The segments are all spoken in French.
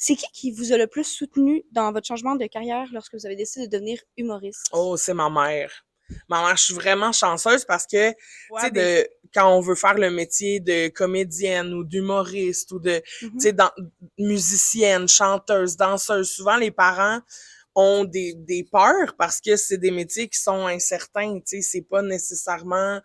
C'est qui vous a le plus soutenu dans votre changement de carrière lorsque vous avez décidé de devenir humoriste? Oh, c'est ma mère. Ma mère, je suis vraiment chanceuse parce que, tu Ouais, sais, ben, quand on veut faire le métier de comédienne ou d'humoriste ou de, tu mhm. sais, musicienne, chanteuse, danseuse, souvent les parents ont des peurs parce que c'est des métiers qui sont incertains, tu sais, c'est pas nécessairement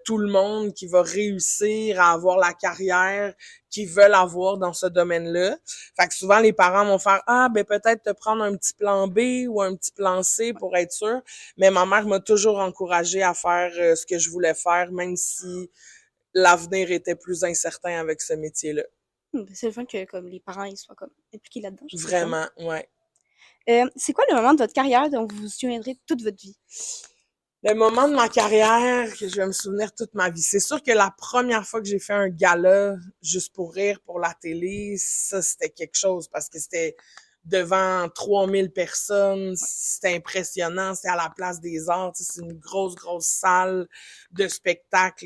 tout le monde qui va réussir à avoir la carrière qu'ils veulent avoir dans ce domaine-là. Fait que souvent les parents vont faire ah ben peut-être te prendre un petit plan B ou un petit plan C pour être sûr, mais ma mère m'a toujours encouragée à faire ce que je voulais faire même si l'avenir était plus incertain avec ce métier-là. C'est le fun que comme les parents ils soient comme impliqués là-dedans, je trouve ça le fun. Vraiment, ouais. C'est quoi le moment de votre carrière dont vous vous souviendrez toute votre vie? Le moment de ma carrière que je vais me souvenir toute ma vie. C'est sûr que la première fois que j'ai fait un gala juste pour rire pour la télé, ça c'était quelque chose parce que c'était devant 3000 personnes, c'était impressionnant, c'était à la Place des Arts, c'est une grosse salle de spectacle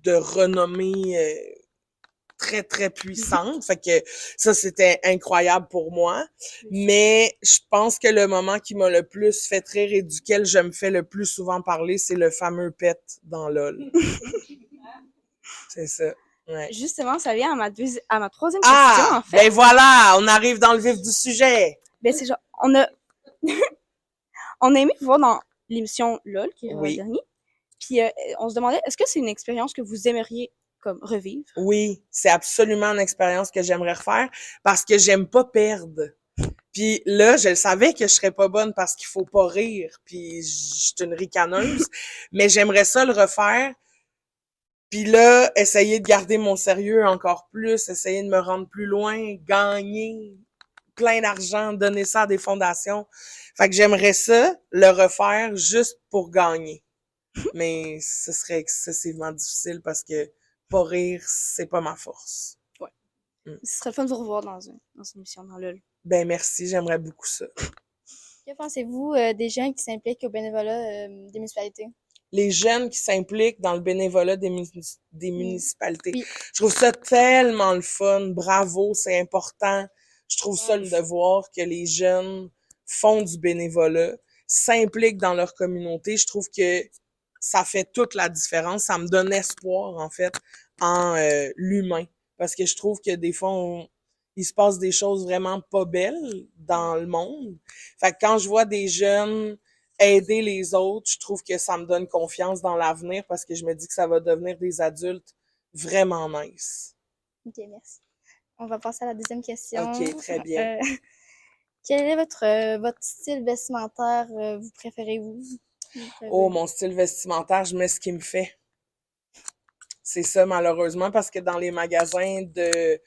de renommée très puissante. Fait que ça, c'était incroyable pour moi. Mais je pense que le moment qui m'a le plus fait rire et duquel je me fais le plus souvent parler, c'est le fameux pet dans LOL. C'est ça. Ouais. Justement, ça vient à ma troisième question, Ah! en fait. Ben voilà! On arrive dans le vif du sujet. Ben, c'est genre, on a aimé vous voir dans l'émission LOL, qui est le Oui. dernier. Puis, on se demandait, est-ce que c'est une expérience que vous aimeriez, comme, revivre? Oui, c'est absolument une expérience que j'aimerais refaire parce que j'aime pas perdre. Puis là, je savais que je serais pas bonne parce qu'il faut pas rire, puis je suis une ricaneuse, mais j'aimerais ça le refaire. Puis là, essayer de garder mon sérieux encore plus, essayer de me rendre plus loin, gagner plein d'argent, donner ça à des fondations. Fait que j'aimerais ça, le refaire juste pour gagner. Mais ce serait excessivement difficile parce que pas rire, c'est pas ma force. Ouais. Mm. Ce serait le fun de vous revoir dans une émission dans LOL. Ben merci, j'aimerais beaucoup ça. Que pensez-vous des gens qui s'impliquent au bénévolat des municipalités? Les jeunes qui s'impliquent dans le bénévolat des municipalités. Oui. Je trouve ça tellement le fun. Bravo, c'est important. Je trouve ça le devoir que les jeunes font du bénévolat, s'impliquent dans leur communauté. Je trouve que ça fait toute la différence. Ça me donne espoir, en fait, en l'humain. Parce que je trouve que des fois, il se passe des choses vraiment pas belles dans le monde. Fait que quand je vois des jeunes aider les autres, je trouve que ça me donne confiance dans l'avenir parce que je me dis que ça va devenir des adultes vraiment nice. Ok, merci. On va passer à la deuxième question. Ok, très bien. Quel est votre style vestimentaire, vous préférez-vous? Oh, mon style vestimentaire, je mets ce qui me fait. C'est ça, malheureusement, parce que dans les magasins de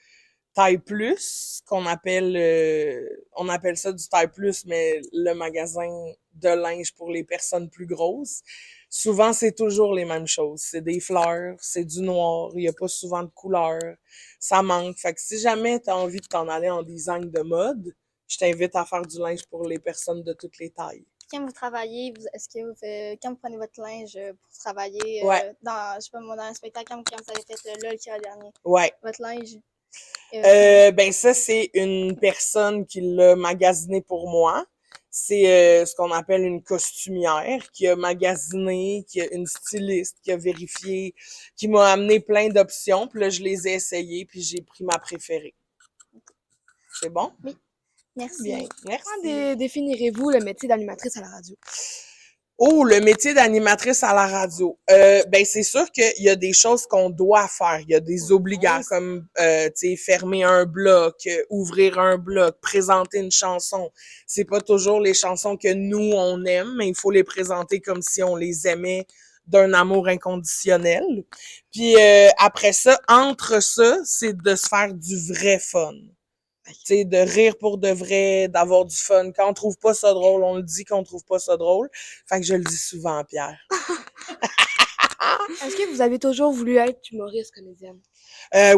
taille plus, on appelle ça du taille plus, mais le magasin de linge pour les personnes plus grosses, souvent c'est toujours les mêmes choses. C'est des fleurs, c'est du noir, il y a pas souvent de couleurs, ça manque. Fait que si jamais tu as envie de t'en aller en design de mode, je t'invite à faire du linge pour les personnes de toutes les tailles. Quand vous travaillez, est-ce que quand vous prenez votre linge pour travailler Ouais. dans, je sais pas moi, dans un spectacle, quand vous avez fait le LOL qui est le dernier, Ouais. votre linge, Ben ça, c'est une personne qui l'a magasiné pour moi. C'est ce qu'on appelle une costumière qui a magasiné, qui a une styliste, qui a vérifié, qui m'a amené plein d'options. Puis là, je les ai essayées, puis j'ai pris ma préférée. C'est bon? Oui. Merci. Bien, merci. Comment définirez-vous le métier d'animatrice à la radio? Oh, le métier d'animatrice à la radio. Ben c'est sûr qu'il y a des choses qu'on doit faire. Il y a des obligations comme tu sais, fermer un bloc, ouvrir un bloc, présenter une chanson. C'est pas toujours les chansons que nous on aime, mais il faut les présenter comme si on les aimait d'un amour inconditionnel. Puis après ça, entre ça, c'est de se faire du vrai fun. Tu sais, de rire pour de vrai, d'avoir du fun. Quand on trouve pas ça drôle, on le dit qu'on trouve pas ça drôle. Fait que je le dis souvent à Pierre. Est-ce que vous avez toujours voulu être humoriste, comédienne?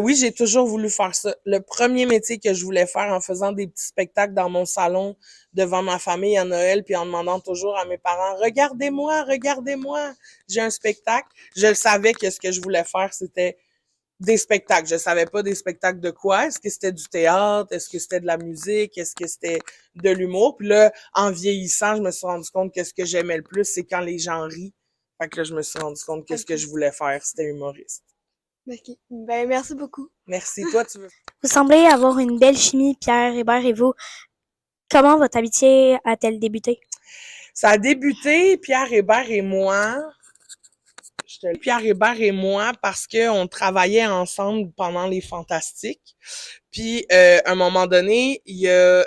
Oui, j'ai toujours voulu faire ça. Le premier métier que je voulais faire en faisant des petits spectacles dans mon salon devant ma famille à Noël, puis en demandant toujours à mes parents, regardez-moi, regardez-moi, j'ai un spectacle. Je le savais que ce que je voulais faire, c'était des spectacles. Je savais pas des spectacles de quoi. Est-ce que c'était du théâtre? Est-ce que c'était de la musique? Est-ce que c'était de l'humour? Puis là, en vieillissant, je me suis rendu compte que ce que j'aimais le plus, c'est quand les gens rient. Fait que là, je me suis rendu compte que ce que je voulais faire, c'était humoriste. OK. Ben, merci beaucoup. Merci. Toi, tu veux... Vous semblez avoir une belle chimie, Pierre Hébert et vous. Comment votre amitié a-t-elle débuté? Ça a débuté, Pierre Hébert et moi. Pierre Hébert et moi, parce qu'on travaillait ensemble pendant les Fantastiques. Puis, à un moment donné, il y a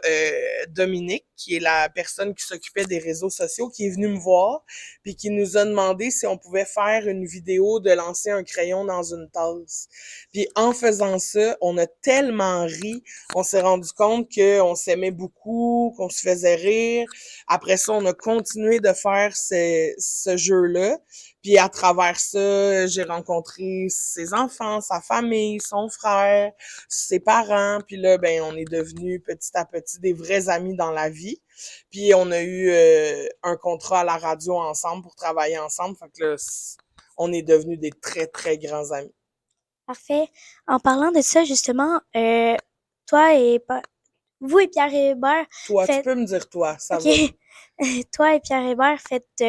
Dominique, qui est la personne qui s'occupait des réseaux sociaux, qui est venue me voir, puis qui nous a demandé si on pouvait faire une vidéo de lancer un crayon dans une tasse. Puis, en faisant ça, on a tellement ri, on s'est rendu compte qu'on s'aimait beaucoup, qu'on se faisait rire. Après ça, on a continué de faire ce jeu-là. Puis à travers ça, j'ai rencontré ses enfants, sa famille, son frère, ses parents. Puis là, ben, on est devenus petit à petit des vrais amis dans la vie. Puis on a eu un contrat à la radio ensemble pour travailler ensemble. Fait que là, on est devenus des très, très grands amis. Parfait. En parlant de ça, justement, toi et vous et Pierre Hébert Toi, tu faites... peux me dire toi, ça OK. va. Toi et Pierre Hébert faites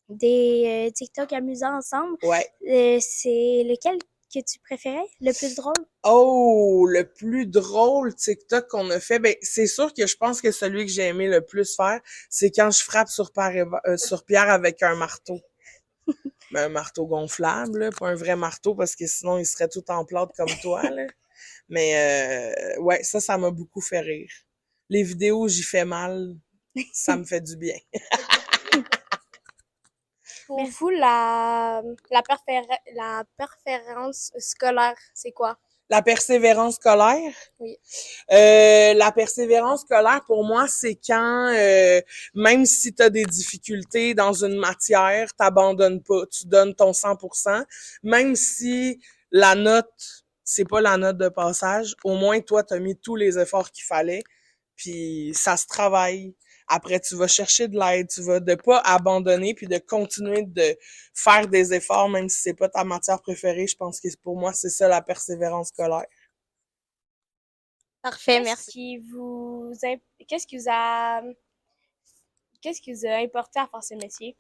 des TikTok amusants ensemble. Ouais. C'est lequel que tu préférais, le plus drôle? Oh, le plus drôle TikTok qu'on a fait, ben c'est sûr que je pense que celui que j'ai aimé le plus faire, c'est quand je frappe sur Pierre avec un marteau. Ben, un marteau gonflable, là, pas un vrai marteau parce que sinon il serait tout en plâtre comme toi, là. Mais ouais, ça m'a beaucoup fait rire. Les vidéos où j'y fais mal, ça me fait du bien. Pour vous, la persévérance scolaire, c'est quoi? La persévérance scolaire? Oui. La persévérance scolaire, pour moi, c'est quand, même si tu as des difficultés dans une matière, t'abandonnes pas, tu donnes ton 100%. Même si la note, c'est pas la note de passage, au moins, toi, t'as mis tous les efforts qu'il fallait, puis ça se travaille. Après, tu vas chercher de l'aide, tu vas de pas abandonner, puis de continuer de faire des efforts, même si c'est pas ta matière préférée. Je pense que pour moi, c'est ça la persévérance scolaire. Parfait, merci. Qu'est-ce qui vous a importé à faire ce métier?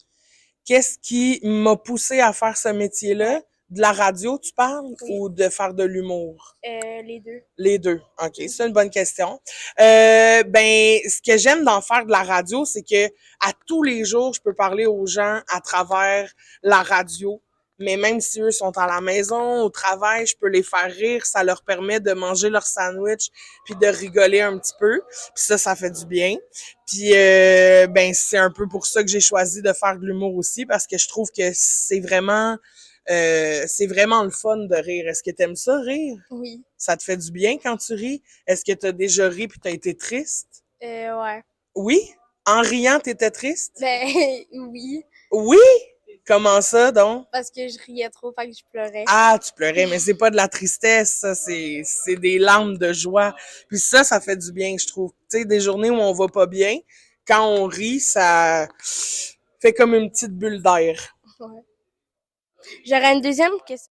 Qu'est-ce qui m'a poussé à faire ce métier-là? Ouais. De la radio, tu parles? Oui. Ou de faire de l'humour? Les deux. Les deux. OK, c'est une bonne question. Ben, ce que j'aime d'en faire de la radio, c'est que à tous les jours, je peux parler aux gens à travers la radio. Mais même si eux sont à la maison, au travail, je peux les faire rire. Ça leur permet de manger leur sandwich puis de rigoler un petit peu. Puis ça fait du bien. Puis ben c'est un peu pour ça que j'ai choisi de faire de l'humour aussi, parce que je trouve que c'est vraiment le fun de rire. Est-ce que t'aimes ça, rire? Oui. Ça te fait du bien quand tu ris? Est-ce que t'as déjà ri puis t'as été triste? Ouais. Oui? En riant, t'étais triste? Ben, oui. Oui? Comment ça, donc? Parce que je riais trop, fait que je pleurais. Ah, tu pleurais, mais c'est pas de la tristesse, ça, c'est des larmes de joie. Puis ça fait du bien, je trouve. Tu sais, des journées où on va pas bien, quand on rit, ça fait comme une petite bulle d'air. Ouais. J'aurais une deuxième question.